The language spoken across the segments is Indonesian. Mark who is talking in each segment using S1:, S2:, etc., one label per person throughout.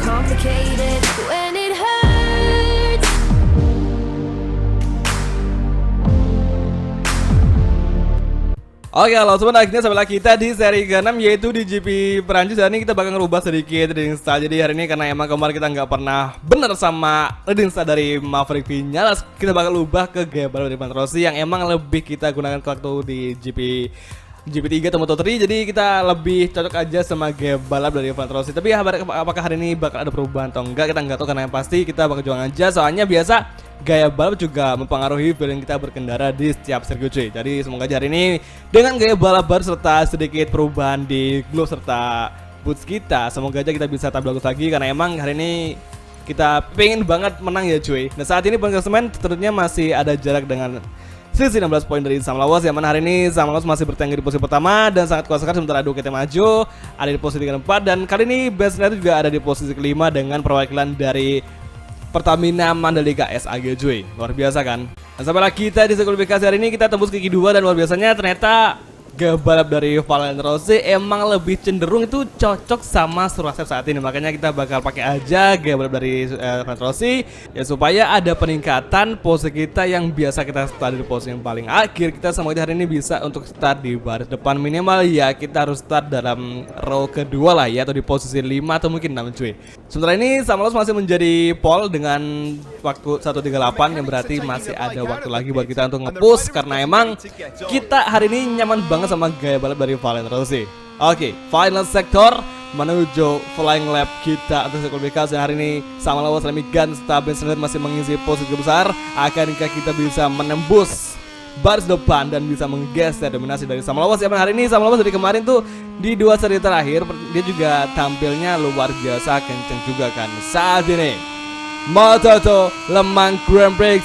S1: complicated when it hurts.
S2: Oke, halo teman, akhirnya sampai lagi kita di seri ke-6 yaitu di GP Perancis. Hari ini kita bakal ngerubah sedikit reading style. Jadi hari ini karena emang kemarin kita nggak pernah bener sama reading style dari Maverick Vinales, kita bakal ubah ke gaya balap dari Valentino Rossi yang emang lebih kita gunakan waktu di GP3 atau Moto3. Jadi kita lebih cocok aja sama gaya balap dari Valentino Rossi. Tapi apakah hari ini bakal ada perubahan atau enggak, kita nggak tahu, karena yang pasti kita bakal juang aja. Soalnya biasa gaya balap juga mempengaruhi feeling kita berkendara di setiap sirkuit cuy. Jadi semoga aja hari ini dengan gaya balap baru serta sedikit perubahan di glove serta boots kita, semoga aja kita bisa tampil bagus lagi, karena emang hari ini kita pengen banget menang ya cuy. Nah saat ini klasemen tentunya masih ada jarak dengan selisih 16 poin dari Sam Lawas, yang mana hari ini Sam Lawas masih bertengger di posisi pertama dan sangat kuat sekali, sementara Ducati maju ada di posisi keempat, dan kali ini Benz juga ada di posisi kelima dengan perwakilan dari Pertamina Mandalika SAG cuy. Luar biasa kan. Dan sampai lagi kita di kualifikasi hari ini kita tembus ke Q2, dan luar biasanya ternyata gaya balap dari Valentino Rossi emang lebih cenderung itu cocok sama Surasep saat ini. Makanya kita bakal pakai aja gaya balap dari Valentino Rossi ya, supaya ada peningkatan posisi kita yang biasa kita start di posisi yang paling akhir. Kita semoga hari ini bisa untuk start di baris depan, minimal ya kita harus start dalam row kedua lah ya, atau di posisi 5 atau mungkin 6 cuy. Sementara ini Samalos masih menjadi pole dengan waktu 1:38, yang berarti masih ada waktu lagi buat kita untuk nge-push, karena emang kita hari ini nyaman banget sama gaya balap dari Valentino Rossi. Oke, final sektor menuju flying lap kita untuk kualifikasi hari ini. Sama lawas Remy Gans, Benz masih mengisi posisi besar. Akankah kita bisa menembus baris depan dan bisa menggeser dominasi dari Sam Lawas? Hari ini Sam Lawas dari kemarin tuh di 2 seri terakhir dia juga tampilnya luar biasa kenceng juga kan. Saat ini Moto2 Le Mans Grand Prix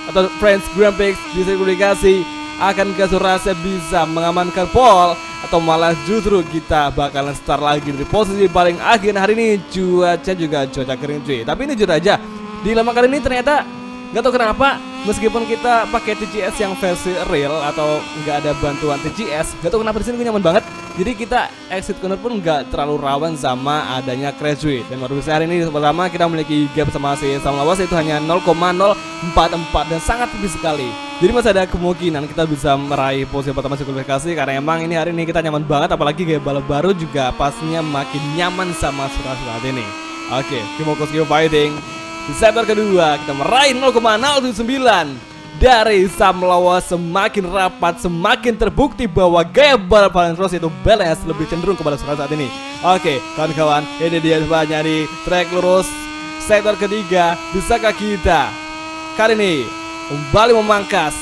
S2: atau France Grand Prix di kualifikasi, akankah Surasep bisa mengamankan pole atau malah justru kita bakalan start lagi dari posisi paling akhir. Hari ini cuaca juga cuaca kering cuy, tapi ini jujur aja di Le Mans kali ini ternyata nggak tahu kenapa, meskipun kita pakai TCS yang versi real atau nggak ada bantuan TCS, nggak tahu kenapa di sini gue nyaman banget. Jadi kita exit corner pun nggak terlalu rawan sama adanya crash cuy. Dan baru hari ini pertama kita memiliki gap sama si Sam Lawas itu hanya 0,044 dan sangat tipis sekali. Jadi masih ada kemungkinan kita bisa meraih posisi pertama di kualifikasi, karena emang ini hari ini kita nyaman banget, apalagi gaya balap baru juga pastinya makin nyaman sama saat ini. Oke, keep fighting. Di sektor kedua kita meraih 0,079 dari Sam Lawas, semakin rapat, semakin terbukti bahwa gaya balap Valentino Rossi itu balance lebih cenderung kepada saat ini. Oke, kawan-kawan, ini dia semuanya di trek lurus sektor ketiga. Bisakah kita kali ini kembali memangkas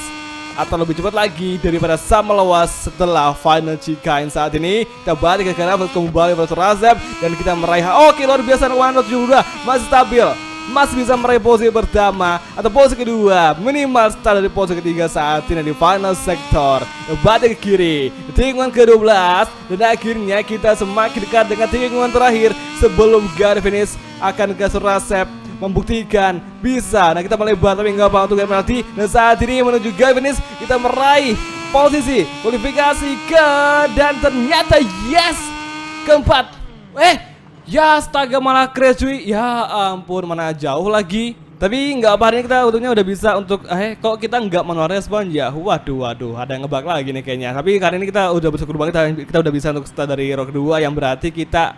S2: atau lebih cepat lagi daripada Sam Lawas setelah final chicane saat ini? Kita balik ke kanan kembali pada Surasep dan kita meraih. Oke, luar biasa, 172 masih stabil, masih bisa meraih posisi pertama atau posisi kedua, minimal start dari posisi ketiga saat ini di final sektor. Balik ke kiri, tikungan ke-12, dan akhirnya kita semakin dekat dengan tikungan terakhir sebelum garis finish. Akankah Surasep membuktikan bisa? Nah, kita melebar tapi nggak apa untuk penalti. Dan saat ini menuju garis finish, kita meraih posisi kualifikasi dan ternyata yes, keempat. Ya astaga, malah crash cuy. Ya ampun, mana jauh lagi. Tapi nggak apa, hari ini kita untungnya udah bisa untuk kok kita nggak manual respon ya. Waduh, ada yang ngebug lagi nih kayaknya. Tapi kali ini kita udah bersyukur banget, kita udah bisa untuk start dari row kedua, yang berarti kita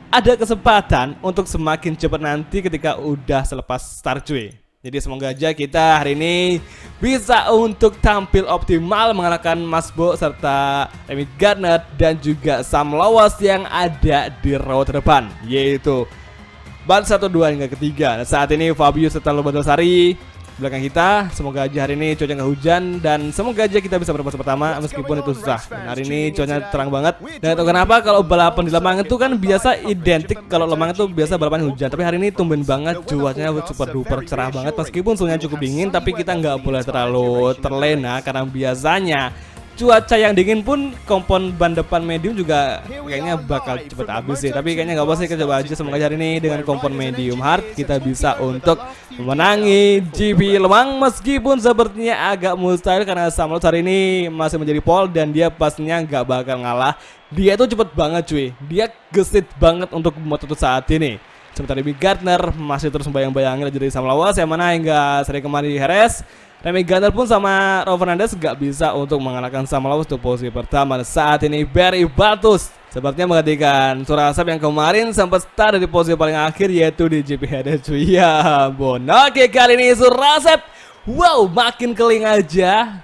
S2: ada kesempatan untuk semakin cepat nanti ketika udah selepas start cuy. Jadi semoga aja kita hari ini bisa untuk tampil optimal mengalahkan Mas Bo serta Remy Gardner dan juga Sam Lawas yang ada di row terdepan, yaitu ban 1, 2 hingga ketiga. Nah, saat ini Fabio serta Lobadosari belakang kita. Semoga aja hari ini cuaca nggak hujan dan semoga aja kita bisa berpose pertama meskipun itu susah. Dan hari ini cuacanya terang banget. Dan tahu kenapa kalau balapan di Lemang itu kan biasa identik, kalau Lemang itu biasa balapan hujan, tapi hari ini tumben banget cuacanya super duper cerah banget, meskipun suhunya cukup dingin, tapi kita nggak boleh terlalu terlena karena biasanya cuaca yang dingin pun kompon ban depan medium juga kayaknya bakal cepet habis sih. Tapi kayaknya nggak apa sih, kita coba aja. Semoga hari ini dengan kompon medium hard kita bisa untuk memenangi GP Le Mans, meskipun sepertinya agak mustahil karena Sam Lawas hari ini masih menjadi pole dan dia pastinya nggak bakal ngalah. Dia itu cepet banget cuy, dia gesit banget untuk Moto2 saat ini. Sementara Remy Gardner masih terus membayang-bayangi jadi Sam Lawas yang mana hingga seri kemarin di Heres Remy Gardner pun sama Raul Fernandez gak bisa untuk mengalahkan Sam Lawas untuk posisi pertama. Saat ini Barry Baltus sepertinya menggantikan Surasep yang kemarin sempat start di posisi paling akhir yaitu di GP Heres. Ya ampun. Oke, kali ini Surasep wow makin keling aja.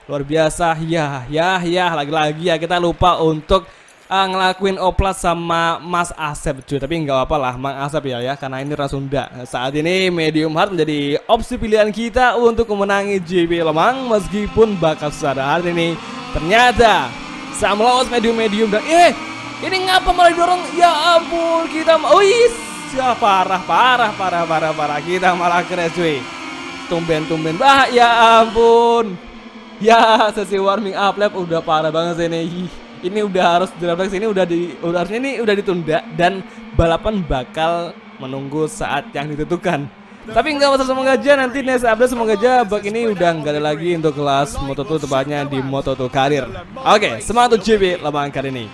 S2: Luar biasa. Ya lagi-lagi ya kita lupa untuk ngelakuin oplas sama Mas Asep cuy. Tapi nggak apa-apa lah Mang Asep ya karena ini ras Sunda. Saat ini medium hard menjadi opsi pilihan kita untuk memenangi GP Lemang meskipun bakal susah. Hari ini ternyata Sam Lawas medium dan ini ngapa malah didorong? Ya ampun kita ya parah kita malah crash cuy. Tumben ya ampun. Ya sesi warming up lap udah parah banget sih ini. Ini udah harus direfleksi, ini harusnya ini udah ditunda dan balapan bakal menunggu saat yang ditentukan. Tapi nggak usah, semoga aja nanti next update semoga aja bug ini udah nggak ada lagi untuk kelas Moto2 tepatnya di Moto2 karir. Oke, semangat GP Lemang kali ini.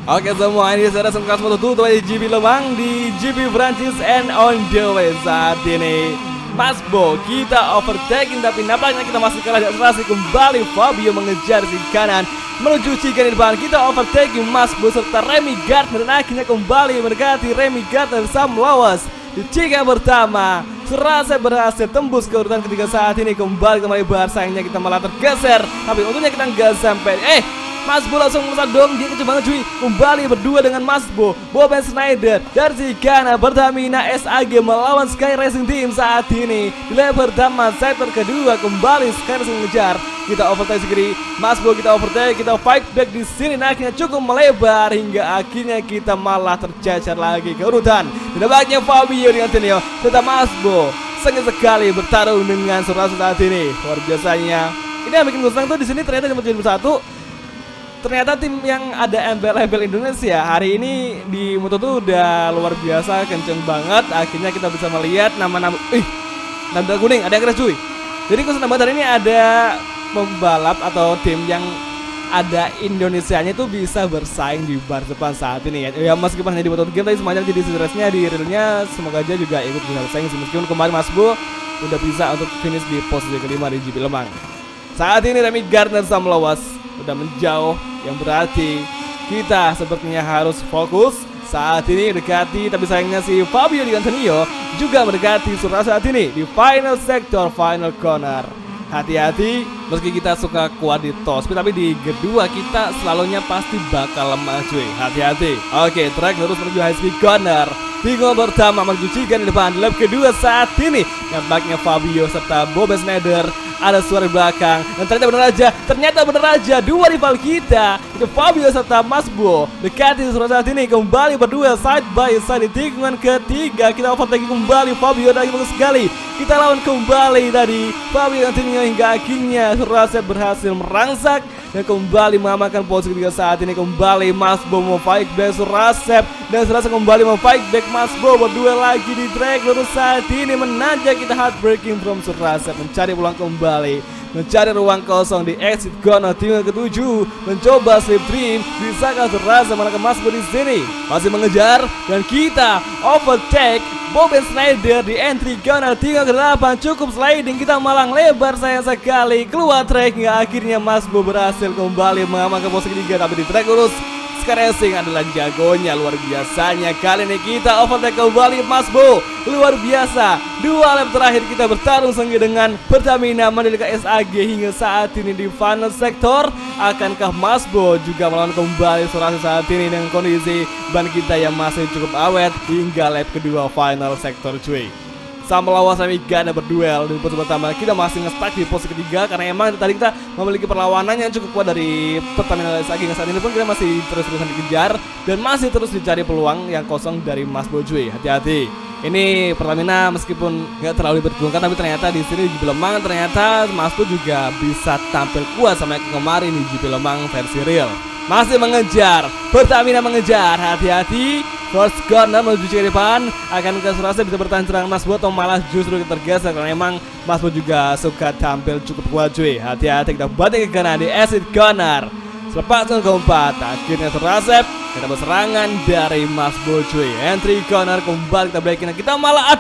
S2: Oke semua, ini sudah kelas Moto2 tepatnya di GP Lemang di GP Branches and on the way. Saat ini Masbo kita overtaking tapi nampaknya kita masih kalah di akselerasi. Kembali Fabio mengejar si kanan menuju Cikan di depan. Kita overtaking Masbo serta Remy Gardner dan akhirnya kembali mendekati Remy Gardner Sam Lawas di Cikan pertama. Surasep berhasil tembus ke urutan ketiga. Saat ini kembali sayangnya kita malah tergeser tapi untungnya kita nggak sampai. Masbo langsung melesat dong, dia kecil banget cuy. Kembali berdua dengan Masbo, Boben Schneider dari Cikana Pertamina SAG melawan Sky Racing Team. Saat ini di lap pertama sektor kedua kembali Sky Racing mengejar. Kita overtake segeri, Masbo kita overtake, kita fight back di sini. Nah, akhirnya cukup melebar hingga akhirnya kita malah tercecer lagi ke urutan. Nampaknya Fabio dengan Tenio, tetap Masbo sengit sekali bertarung dengan Surasep saat ini. Luar biasanya. Ini yang bikin gue senang tuh di sini ternyata cuma jadi bersatu. Ternyata tim yang ada embel-embel Indonesia hari ini di Moto2 udah luar biasa kenceng banget. Akhirnya kita bisa melihat nama-nama nanda kuning ada yang keren cuy. Jadi khusus hari ini ada pembalap atau tim yang ada Indonesianya itu bisa bersaing di bar depan saat ini ya. Meskipun hanya di Moto2 game tapi semuanya jadi seriesnya di realnya semoga aja juga ikut bisa bersaing. Meskipun kemarin Masbo udah bisa untuk finish di posisi kelima di GP Lemang. Saat ini Remy Gardner Sam Lawas udah menjauh, yang berarti kita sepertinya harus fokus saat ini dekati. Tapi sayangnya si Fabio Di Antonio juga mendekati Surasep saat ini di final sector, final corner. Hati-hati, meski kita suka kuat di top speed tapi di kedua kita selalunya pasti bakal lemah cuy. Hati-hati. Oke, track lurus menuju high speed corner. Tiga pertama menuju Cikan di depan. Lap kedua saat ini nampaknya Fabio serta Boben Schneider ada suara di belakang dan ternyata benar aja dua rival kita itu Fabio serta Masbo dekati Surasep saat ini kembali berdua side by side di tikungan ketiga. Kita overtaking kembali Fabio lagi bagus sekali. Kita lawan kembali tadi Fabio Antonio hingga akhirnya Surasep berhasil merangsak dan kembali mengamankan posisi ketiga. Saat ini kembali Masbo mau fight back Surasep dan Surasep kembali mau fight back Masbo berdua lagi di track lurus. Saat ini menanjak kita heartbreaking from Surasep mencari pulang kembali, mencari ruang kosong di exit corner tikungan ketujuh, mencoba slip trim. Bisakah Surasep menekan Masbo di sini? Masih mengejar dan kita overtake Boben Schneider di entry corner tikungan ke-8. Cukup sliding, kita malang lebar sayang sekali keluar track hingga akhirnya Masbo berhasil kembali mengamankan posisi ketiga. Tapi di track lurus Sky Racing adalah jagonya luar biasanya. Kali ini kita overtake kembali Masbo. Luar biasa. Dua lap terakhir kita bertarung sengit dengan Pertamina Mandalika SAG hingga saat ini di final sektor. Akankah Masbo juga melawan kembali Surasep saat ini dengan kondisi ban kita yang masih cukup awet hingga lap kedua final sektor cuy. Sam Lawas Remy Gardner berduel di posisi pertama. Kita masih nge-stuck di posisi ketiga karena emang tadi kita memiliki perlawanan yang cukup kuat dari Pertamina SAG. Saat ini pun kita masih terus-terusan dikejar dan masih terus dicari peluang yang kosong dari Masbo cuy. Hati-hati. Ini Pertamina meskipun nggak terlalu diperhitungkan tapi ternyata di sini di GP Lemang ternyata Masbo juga bisa tampil kuat sama kemarin di GP Lemang versi real. Masih mengejar, Pertamina mengejar, hati-hati. First corner menuju ke depan. Akankah Surasep bisa bertahan serangan Masbo atau malah justru tergeser karena emang Masbo juga suka tampil cukup kuat cuy. Hati-hati, kita banting ke kanan di exit corner. Selepas keempat, akhirnya terasep. Kita berserangan dari Mas Bo cuy. Entry corner kembali kita breaking. Kita malah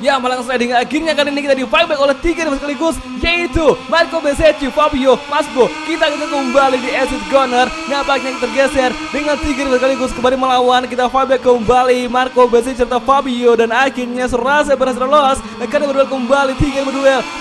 S2: ya malah sliding. Akhirnya kali ini kita di fight back oleh 3 sekaligus, yaitu Marco Bezzecchi, Fabio, Mas Bo. Kita kembali di exit corner. Nampaknya kita tergeser dengan 3 sekaligus kembali melawan. Kita fight back kembali Marco Bezzecchi serta Fabio. Dan akhirnya Serase berhasil lolos. Karena berduel kembali, 3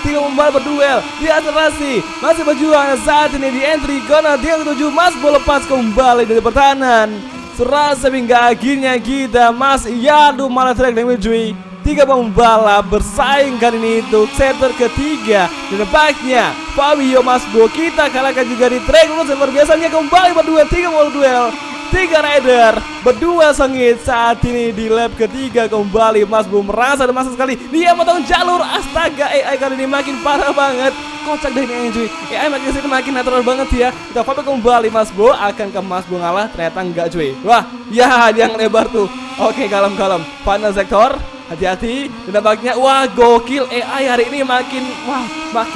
S2: kembali berduel di akselerasi. Masih berjuang saat ini di entry corner. Dia ketujuh, Mas Bo lepas kembali dari pertahanan. Serase hingga akhirnya kita malah track damage cuy. 3 pembalap bersaing kali ini untuk sektor ketiga. Dan nampaknya Fabio, Mas Bo kita kalahkan juga di track lurus. Luar biasanya kembali berduel, 3 rider berdua sengit saat ini di lap ketiga. Kembali Mas Bo merasa ada masa sekali. Dia potong jalur. Astaga, AI kali ini makin parah banget. Kocak deh ini cuy. AI makin sini makin natural banget ya. Kita foto kembali Mas Bo. Akankah Mas Bo ngalah? Ternyata enggak cuy. Wah, ya dia lebar tuh. Oke, kalem. Final sektor. Hati-hati, dan nampaknya wah gokil, AI hari ini makin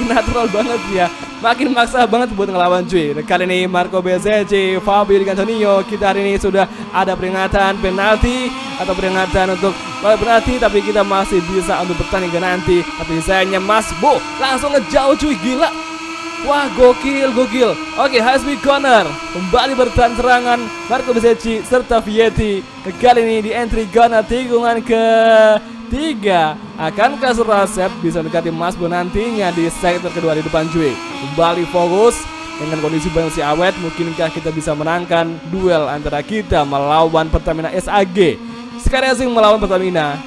S2: natural banget ya. Makin maksa banget buat ngelawan cuy. Dan kali ini Marco Bezzecchi, Fabio Di Antonio, kita hari ini sudah ada peringatan penalti atau peringatan untuk penalti, tapi kita masih bisa untuk pertandingan nanti. Tapi sayangnya Mas Bo langsung ngejauh cuy, gila. Wah gokil. Oke, high speed corner kembali bertahan serangan Marco Bezzecchi serta Vietti. Kali ini di entry corner tikungan ketiga. Akankah Serasep bisa mendekati Mas Bo nantinya di sektor kedua di depan cuy? Kembali fokus dengan kondisi masih awet. Mungkinkah kita bisa menangkan duel antara kita melawan Pertamina SAG? Sekali Racing melawan Pertamina,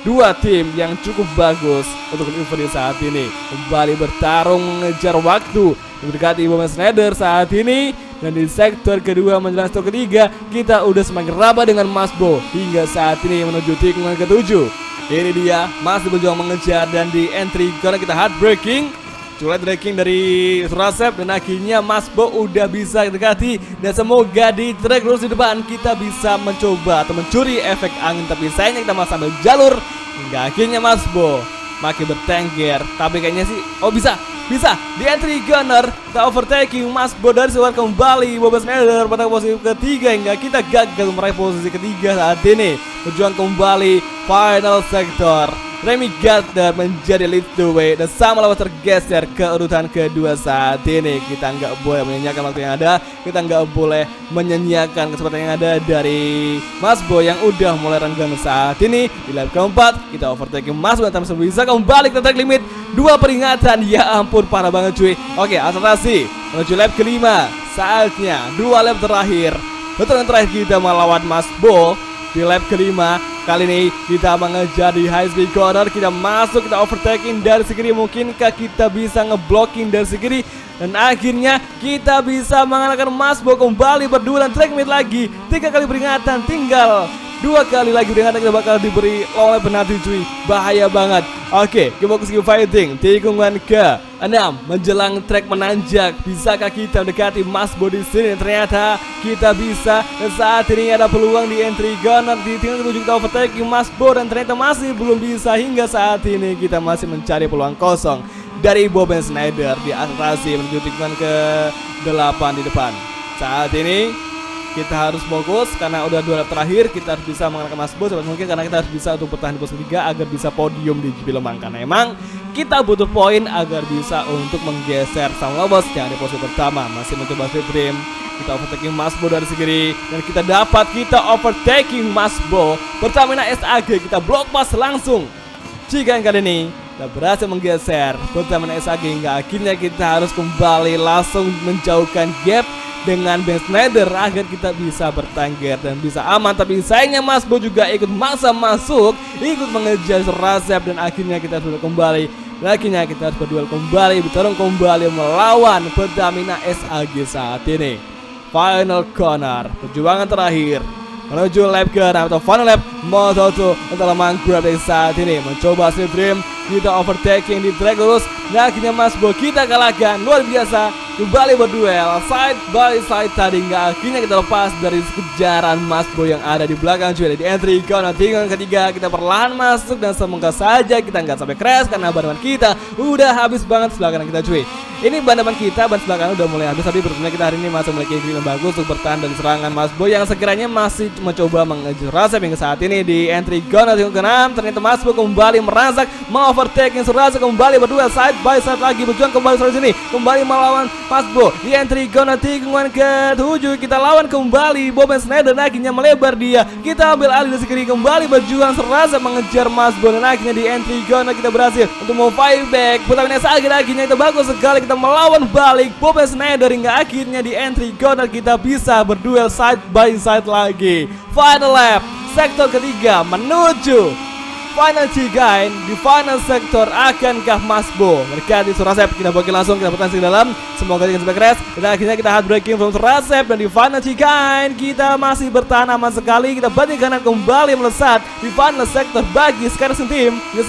S2: 2 tim yang cukup bagus untuk event saat ini. Kembali bertarung mengejar waktu mendekati Bowman Schneider saat ini. Dan di sektor kedua menjelang sektor ketiga, kita udah semakin raba dengan Mas Bo hingga saat ini menuju tikungan ke-7. Ini dia masih berjuang mengejar, dan di entry karena kita heartbreaking, culet breaking dari Serasep, dan akhirnya Mas Bo udah bisa dekati. Dan semoga di track lurus di depan kita bisa mencoba atau mencuri efek angin. Tapi sayangnya kita masih ambil jalur hingga akhirnya Mas Bo makin bertengger. Tapi kayaknya sih bisa di entry corner kita overtaking Mas Bo dari luar kembali. Bowman Schneider pada posisi ketiga hingga kita gagal meraih posisi ketiga saat ini. Berjuang kembali final sektor. Remy Gardner menjadi lead the way dan sama lawan tergeser ke urutan kedua saat ini. Kita nggak boleh menyanyiakan waktu yang ada. Kita nggak boleh menyanyiakan kesempatan yang ada dari Mas Bo yang udah mulai renggang saat ini. Di lap keempat kita overtaking Mas Bo dan bisa kembali ke track limit. 2 peringatan, ya ampun parah banget cuy. Oke, akselerasi menuju lap kelima. Saatnya 2 lap terakhir. Betul yang terakhir kita melawan Mas Bo di lap kelima. Kali ini kita mengejar di high speed corner. Kita masuk, kita overtaking dari segi kiri. Mungkinkah kita bisa ngeblocking dari segi kiri? Dan akhirnya kita bisa mengalahkan Mas Bo kembali berduel track mid lagi. 3 kali peringatan, tinggal 2 kali lagi peringatan kita bakal diberi oleh penalti cuy. Bahaya banget. Oke, kita fokus ke fighting. Tikungan ke-6 menjelang track menanjak. Bisakah kita mendekati Mas Bo di sini? Ternyata kita bisa. Dan saat ini ada peluang di entry corner. Di tinggal ke-7 kita overtaking Mas Bo dan ternyata masih belum bisa. Hingga saat ini kita masih mencari peluang kosong dari Bowman Schneider di akselerasi menuju tikungan ke-8 di depan. Saat ini kita harus fokus karena udah 2 lap terakhir. Kita harus bisa mengalahkan Mas Bo sebanyak mungkin karena kita harus bisa untuk bertahan di posisi 3 agar bisa podium di GP Le Mans. Karena emang kita butuh poin agar bisa untuk menggeser sang lobos yang di posisi pertama. Masih mencoba slip trim. Kita overtaking Mas Bo dari segi kiri dan kita overtaking Mas Bo. Pertamina SAG kita block pass langsung. Jika yang kali ini kita berhasil menggeser Pertamina SAG hingga akhirnya kita harus kembali langsung menjauhkan gap dengan Ben Schneider agar kita bisa bertengger dan bisa aman. Tapi sayangnya Mas Bo juga ikut maksa masuk, ikut mengejar Serasep, dan akhirnya kita sudah kembali. Dan akhirnya kita harus berduel kembali, bertarung kembali melawan Pertamina SAG saat ini. Final corner, perjuangan terakhir menuju lap ke-6 atau final lap Moto2 untuk manggrab dari saat ini. Mencoba slip trim, kita overtaking di track lurus. Dan akhirnya Mas Bo kita kalahkan, luar biasa. Kembali berduel side by side tadi hingga akhirnya kita lepas dari kejaran Mas Bo yang ada di belakang cuy. Di entry corner tikungan ketiga kita perlahan masuk dan semoga saja kita nggak sampai crash karena ban kita udah habis banget sebelah kanan kita cuy. Ini ban depan kita, ban sebelah kanan udah mulai habis, tapi beruntungnya kita hari ini masih memiliki grip yang bagus untuk bertahan dari serangan Masbo yang sekiranya masih mencoba mengejar Rasep hingga saat ini di entry gun yang ke-6. Ternyata Masbo kembali merasak, mengovertaking Rasep kembali berdua side by side lagi, berjuang kembali dari sini, kembali melawan Masbo di entry gun tikungan ke-7. Kita lawan kembali Boben Snyder dan akhirnya melebar dia. Kita ambil alih dari kiri, kembali berjuang Rasep mengejar Masbo dan akhirnya di entry gun kita berhasil untuk mau fight back. Pertamina akhirnya kita bagus sekali, kita melawan balik Boben Snyder hingga akhirnya di entry corner kita bisa berduel side by side lagi. Final lap sektor ketiga menuju final Cigain. Di final sektor akankah Masbo berkati Surasep? Kita bagi langsung, kita bertahan di dalam, semoga kita sampai crash. Dan akhirnya kita hard breaking from Surasep dan di final Cigain kita masih bertahan aman sekali. Kita banting kanan kembali melesat di final sektor bagi Scarson Team. Hingga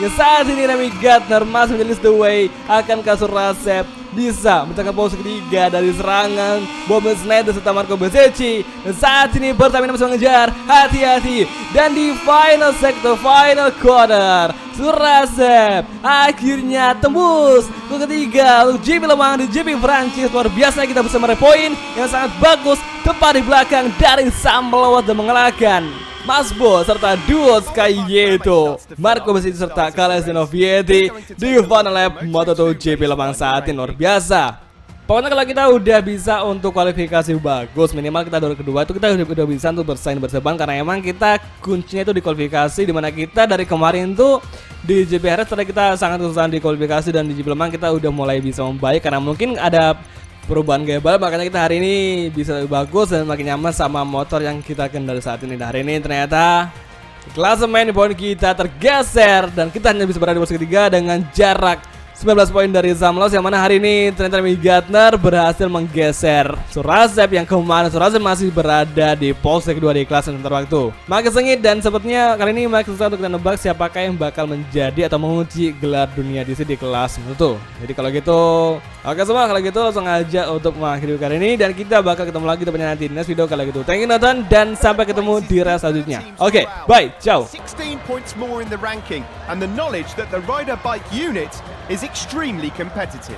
S2: saat ini Remy Gardner masih menjadi the way. Akankah Surasep bisa mencetak posisi ketiga dari serangan Boben Snyder serta Marco Bezzecchi? Dan saat ini Pertamina masih mengejar, hati-hati. Dan di final sektor, final quarter, Surasep akhirnya tembus ke ketiga untuk JP Lemang di JP Prancis. Luar biasa, kita bisa meraih poin yang sangat bagus tepat di belakang dari Sam melawat dan mengalahkan Masbo serta duo Sky-Yeto, Marco Bezzecchi serta Calestino Vietti di final lap Moto2 GP Lemang saat ini. Luar biasa. Pokoknya kalau kita udah bisa untuk kualifikasi bagus, minimal kita dari kedua itu kita udah bisa untuk bersaing bersaing, karena emang kita kuncinya itu di kualifikasi, dimana kita dari kemarin tuh di GP tadi kita sangat kesusahan di kualifikasi, dan di GP Lemang kita udah mulai bisa membaik karena mungkin ada perubahan gaya balap, makanya kita hari ini bisa lebih bagus dan makin nyaman sama motor yang kita kendali saat ini. Dan hari ini ternyata klasemen poin kita tergeser dan kita hanya bisa berada di posisi ketiga dengan jarak 19 poin dari Zamlos, yang mana hari ini ternyata Remy Gardner berhasil menggeser Surasep yang kemarin Surasep masih berada di posisi kedua di kelas sebentar waktu. Makin sengit dan sepertinya kali ini makin susah untuk kita nebak siapakah yang bakal menjadi atau mengunci gelar dunia DC di kelas itu. Jadi kalau gitu, oke semua, kalau gitu langsung aja untuk mengakhiri kali ini dan kita bakal ketemu lagi nanti di next video. Kalau gitu, thank you nonton dan sampai ketemu di race selanjutnya. Oke, bye, ciao.
S3: 16 points more in the ranking, and the knowledge that the rider bike unit is extremely competitive.